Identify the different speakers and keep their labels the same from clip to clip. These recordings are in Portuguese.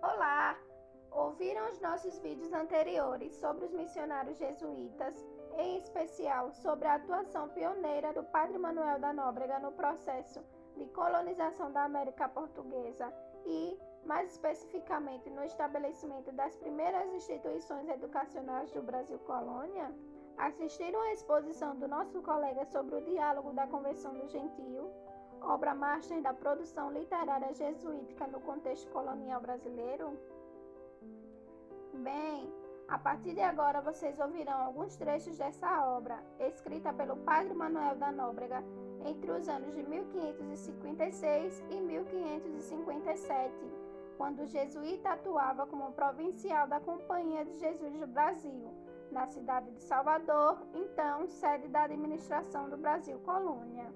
Speaker 1: Olá! Ouviram os nossos vídeos anteriores sobre os missionários jesuítas, em especial sobre a atuação pioneira do Padre Manuel da Nóbrega no processo de colonização da América Portuguesa e, mais especificamente, no estabelecimento das primeiras instituições educacionais do Brasil Colônia? Assistiram à exposição do nosso colega sobre o diálogo da Conversão do Gentio, obra master da produção literária jesuítica no contexto colonial brasileiro? Bem, a partir de agora vocês ouvirão alguns trechos dessa obra, escrita pelo Padre Manuel da Nóbrega entre os anos de 1556 e 1557, quando o jesuíta atuava como provincial da Companhia de Jesus do Brasil, na cidade de Salvador, então sede da administração do Brasil Colônia.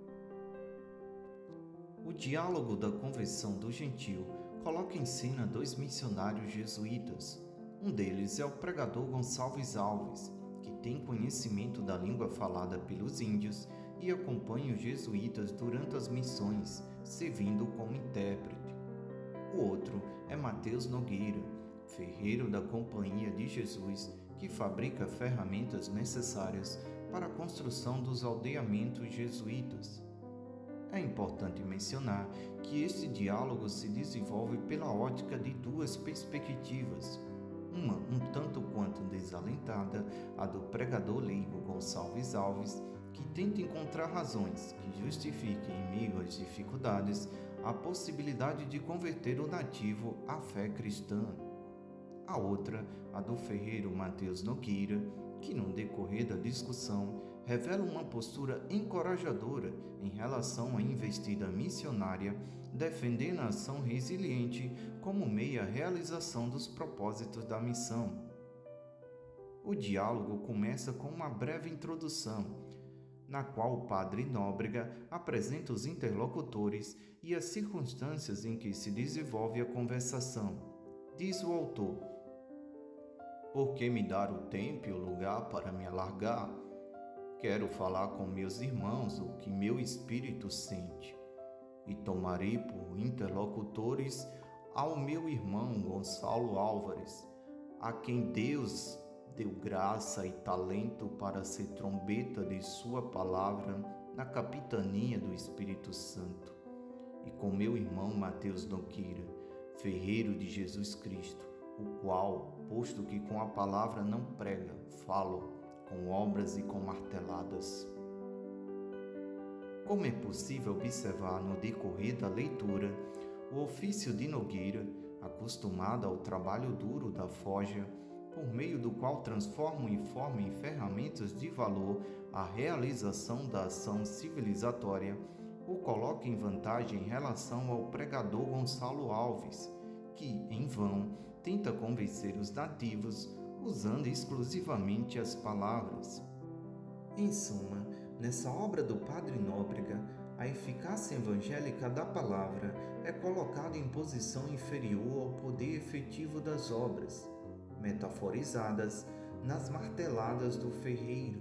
Speaker 2: O diálogo da Conversão do Gentio coloca em cena dois missionários jesuítas. Um deles é o pregador Gonçalves Alves, que tem conhecimento da língua falada pelos índios e acompanha os jesuítas durante as missões, servindo como intérprete. O outro é Mateus Nogueira, ferreiro da Companhia de Jesus, que fabrica ferramentas necessárias para a construção dos aldeamentos jesuítas. É importante mencionar que este diálogo se desenvolve pela ótica de duas perspectivas. Uma um tanto quanto desalentada, a do pregador leigo Gonçalves Alves, que tenta encontrar razões que justifiquem, em meio às dificuldades, a possibilidade de converter o nativo à fé cristã. A outra, a do ferreiro Mateus Nogueira, que no decorrer da discussão revela uma postura encorajadora em relação à investida missionária, defendendo a ação resiliente como meio à realização dos propósitos da missão. O diálogo começa com uma breve introdução, na qual o padre Nóbrega apresenta os interlocutores e as circunstâncias em que se desenvolve a conversação. Diz o autor: "Por que me dar o tempo e o lugar para me alargar? Quero falar com meus irmãos o que meu espírito sente, e tomarei por interlocutores ao meu irmão Gonçalo Álvares, a quem Deus deu graça e talento para ser trombeta de sua palavra na capitania do Espírito Santo, e com meu irmão Mateus Nogueira, ferreiro de Jesus Cristo, o qual, posto que com a palavra não prega, falo, com obras e com marteladas." Como é possível observar no decorrer da leitura, o ofício de Nogueira, acostumado ao trabalho duro da forja, por meio do qual transforma e forma em ferramentas de valor a realização da ação civilizatória, o coloca em vantagem em relação ao pregador Gonçalo Alves, que, em vão, tenta convencer os nativos usando exclusivamente as palavras. Em suma, nessa obra do Padre Nóbrega, a eficácia evangélica da palavra é colocada em posição inferior ao poder efetivo das obras, metaforizadas nas marteladas do ferreiro.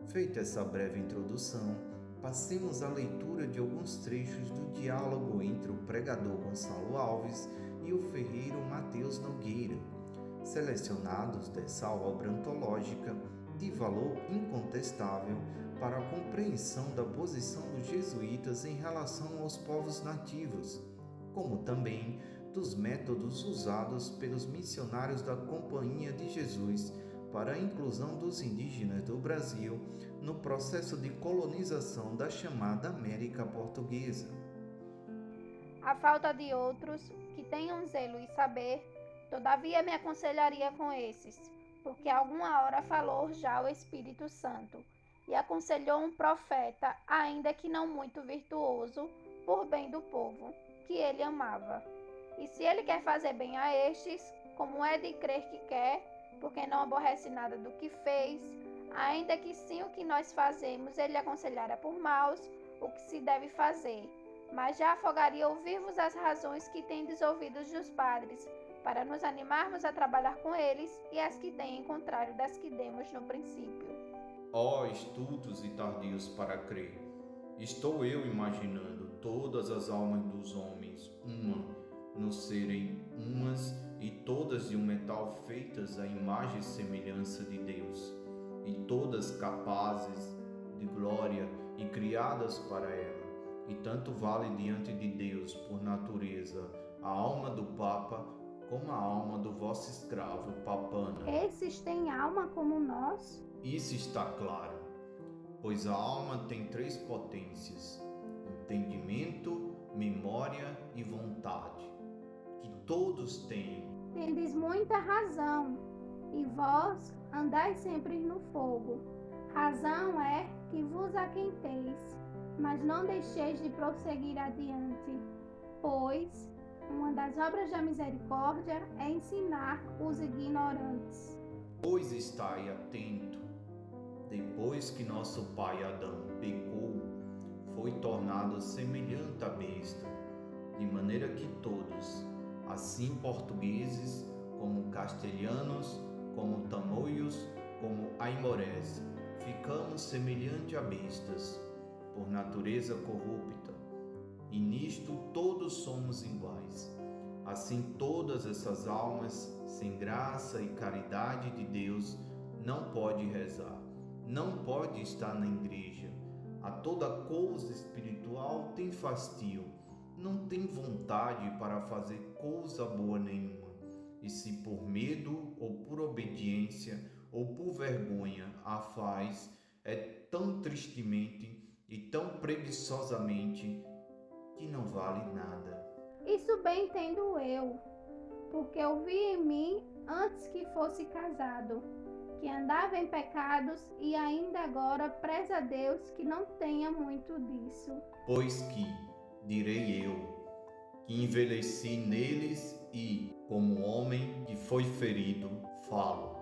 Speaker 2: Feita essa breve introdução, passemos à leitura de alguns trechos do diálogo entre o pregador Gonçalo Alves e o ferreiro Mateus Nogueira, selecionados dessa obra antológica de valor incontestável para a compreensão da posição dos jesuítas em relação aos povos nativos, como também dos métodos usados pelos missionários da Companhia de Jesus para a inclusão dos indígenas do Brasil no processo de colonização da chamada América Portuguesa.
Speaker 1: A falta de outros que tenham zelo e saber, todavia me aconselharia com esses, porque alguma hora falou já o Espírito Santo, e aconselhou um profeta, ainda que não muito virtuoso, por bem do povo, que ele amava. E se ele quer fazer bem a estes, como é de crer que quer, porque não aborrece nada do que fez, ainda que sim o que nós fazemos ele aconselhara por maus, o que se deve fazer, mas já afogaria ouvir-vos as razões que tendes ouvidos dos padres, para nos animarmos a trabalhar com eles e as que têm em contrário das que demos no princípio.
Speaker 2: Ó estudos e tardios para crer! Estou eu imaginando todas as almas dos homens, uma, nos serem umas e todas de um metal feitas à imagem e semelhança de Deus, e todas capazes de glória e criadas para ela. E tanto vale diante de Deus, por natureza, a alma do Papa, como a alma do vosso escravo, Papana.
Speaker 1: Esses têm alma como nós?
Speaker 2: Isso está claro, pois a alma tem 3 potências: entendimento, memória e vontade, que todos têm.
Speaker 1: Tendes muita razão, e vós andais sempre no fogo. Razão é que vos aquenteis, mas não deixeis de prosseguir adiante, pois uma das obras da misericórdia é ensinar os ignorantes.
Speaker 2: Pois estai atento, depois que nosso pai Adão pecou, foi tornado semelhante à besta, de maneira que todos, assim portugueses, como castelhanos, como tamoios, como aimorés, ficamos semelhante a bestas, por natureza corrupta, e nisto todos somos iguais. Assim todas essas almas, sem graça e caridade de Deus, não pode rezar, não pode estar na igreja. A toda coisa espiritual tem fastio, não tem vontade para fazer coisa boa nenhuma. E se por medo, ou por obediência, ou por vergonha a faz, é tão tristemente e tão preguiçosamente que não vale nada.
Speaker 1: Isso bem entendo eu, porque eu vi em mim antes que fosse casado, que andava em pecados e ainda agora preza a Deus que não tenha muito disso.
Speaker 2: Pois que, direi eu, que envelheci neles e, como homem que foi ferido, falo.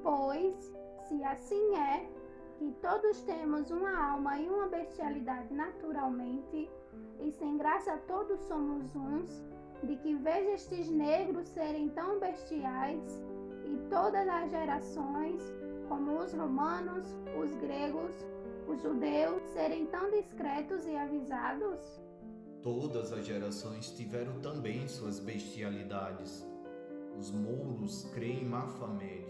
Speaker 1: Pois, se assim é, que todos temos uma alma e uma bestialidade naturalmente, e sem graça todos somos uns, de que veja estes negros serem tão bestiais, e todas as gerações, como os romanos, os gregos, os judeus, serem tão discretos e avisados?
Speaker 2: Todas as gerações tiveram também suas bestialidades. Os mouros creem em Mafamed,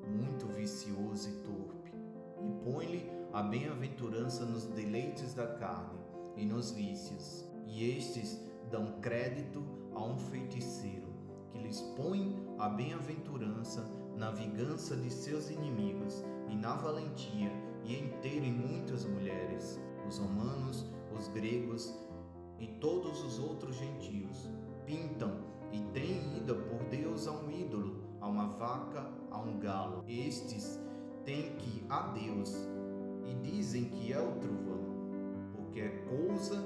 Speaker 2: muito vicioso e torpe, e põe-lhe a bem-aventurança nos deleites da carne e nos vícios, e estes dão crédito a um feiticeiro, que lhes põe a bem-aventurança na vingança de seus inimigos e na valentia e em terem muitas mulheres. Os romanos, os gregos e todos os outros gentios pintam e têm ida por Deus a um ídolo, a uma vaca, a um galo. Estes têm que a Deus e dizem que é o trovão, porque é coisa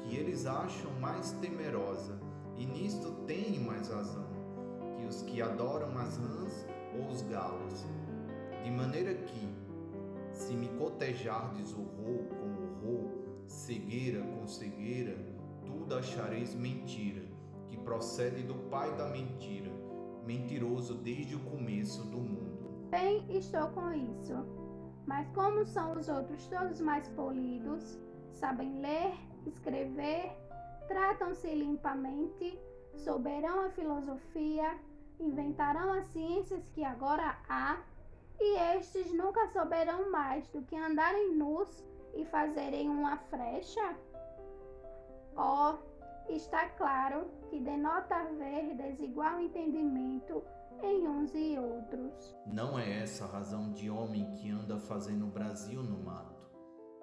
Speaker 2: que eles acham mais temerosa, e nisto têm mais razão que os que adoram as rãs ou os galos. De maneira que, se me cotejardes o rou com o rou, cegueira com cegueira, tudo achareis mentira, que procede do pai da mentira, mentiroso desde o começo do mundo.
Speaker 1: Bem, estou com isso. Mas como são os outros todos mais polidos, sabem ler, escrever, tratam-se limpamente, souberão a filosofia, inventarão as ciências que agora há, e estes nunca souberão mais do que andarem nus e fazerem uma frecha? Está claro que denota haver desigual entendimento em uns e outros.
Speaker 2: Não é essa a razão de homem que anda fazendo o Brasil no mato,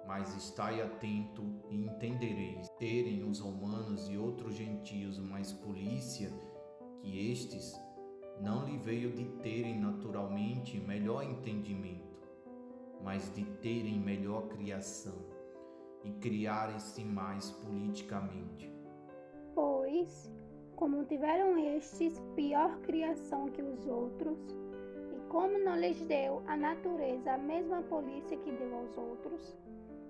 Speaker 2: mas estai atento e entendereis, terem os romanos e outros gentios mais polícia, que estes não lhe veio de terem naturalmente melhor entendimento, mas de terem melhor criação e criarem-se mais politicamente.
Speaker 1: Pois, como tiveram estes pior criação que os outros, e como não lhes deu a natureza a mesma polícia que deu aos outros,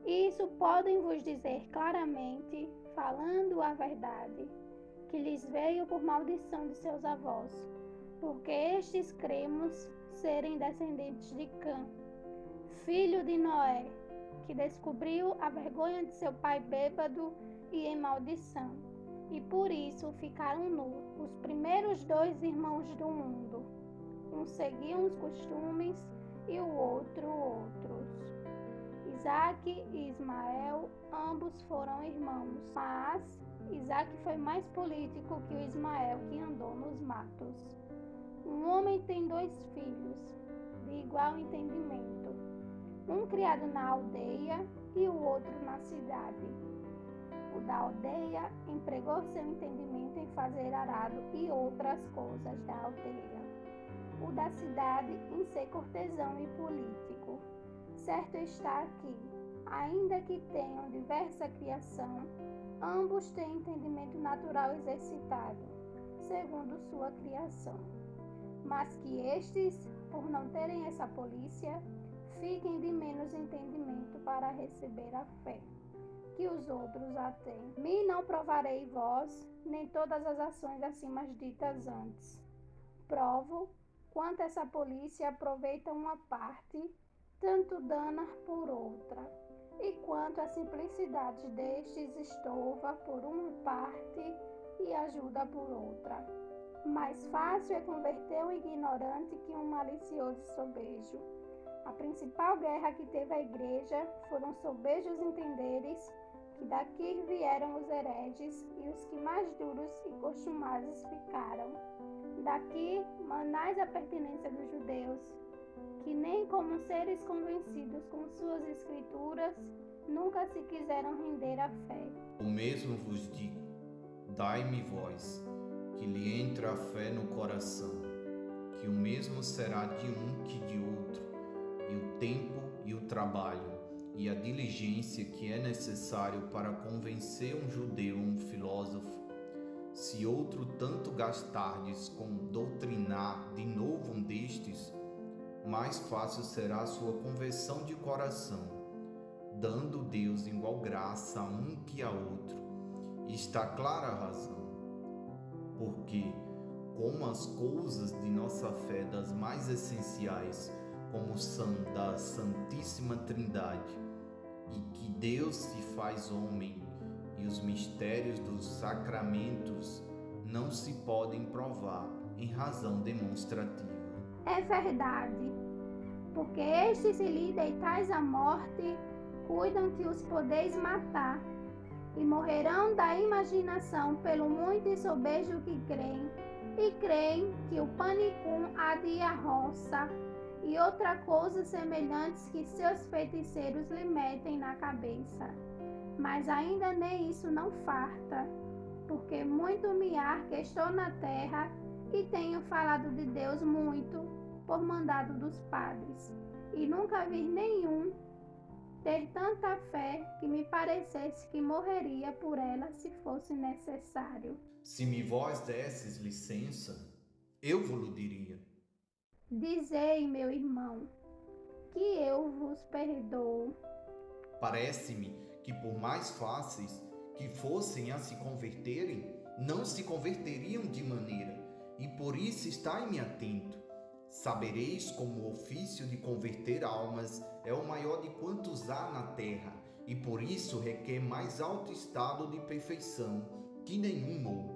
Speaker 1: isso podem vos dizer claramente, falando a verdade, que lhes veio por maldição de seus avós, porque estes cremos serem descendentes de Cã, filho de Noé, que descobriu a vergonha de seu pai bêbado e em maldição, e por isso ficaram nus os primeiros 2 irmãos do mundo. Um seguia os costumes e o outro outros. Isaque e Ismael, ambos foram irmãos, mas Isaque foi mais político que o Ismael que andou nos matos. Um homem tem 2 filhos, de igual entendimento, um criado na aldeia e o outro na cidade. O da aldeia empregou seu entendimento em fazer arado e outras coisas da aldeia. O da cidade em ser cortesão e político. Certo está que, ainda que tenham diversa criação, ambos têm entendimento natural exercitado, segundo sua criação. Mas que estes, por não terem essa polícia, fiquem de menos entendimento para receber a fé, que os outros a têm. Me não provarei vós, nem todas as ações acima ditas antes. Provo quanto essa polícia aproveita uma parte, tanto dana por outra, e quanto a simplicidade destes estova por uma parte e ajuda por outra. Mais fácil é converter um ignorante que um malicioso sobejo. A principal guerra que teve a igreja foram sobejos entenderes, que daqui vieram os hereges e os que mais duros e costumados ficaram. Daqui manais a pertinência dos judeus, que nem como seres convencidos com suas escrituras, nunca se quiseram render à fé.
Speaker 2: O mesmo vos digo, dai-me voz, que lhe entra a fé no coração, que o mesmo será de um que de outro, e o tempo e o trabalho, e a diligência que é necessário para convencer um judeu ou um filósofo, se outro tanto gastardes com doutrinar de novo um destes, mais fácil será a sua conversão de coração, dando Deus igual graça a um que a outro. E está clara a razão, porque, como as coisas de nossa fé das mais essenciais, como são da Santíssima Trindade, e que Deus se faz homem, e os mistérios dos sacramentos não se podem provar em razão demonstrativa.
Speaker 1: É verdade, porque estes, se lhe deitais à morte, cuidam que os podeis matar, e morrerão da imaginação pelo muito e sobejo que creem, e creem que o panicum há de a roça, e outra coisa semelhantes que seus feiticeiros lhe metem na cabeça. Mas ainda nem isso não farta, porque muito me há que estou na terra, e tenho falado de Deus muito, por mandado dos padres, e nunca vi nenhum ter tanta fé que me parecesse que morreria por ela se fosse necessário.
Speaker 2: Se me vós desses licença, eu vos diria.
Speaker 1: Dizei, meu irmão, que eu vos perdoo.
Speaker 2: Parece-me que por mais fáceis que fossem a se converterem, não se converteriam de maneira, e por isso estai-me atento. Sabereis como o ofício de converter almas é o maior de quantos há na terra, e por isso requer mais alto estado de perfeição que nenhum outro.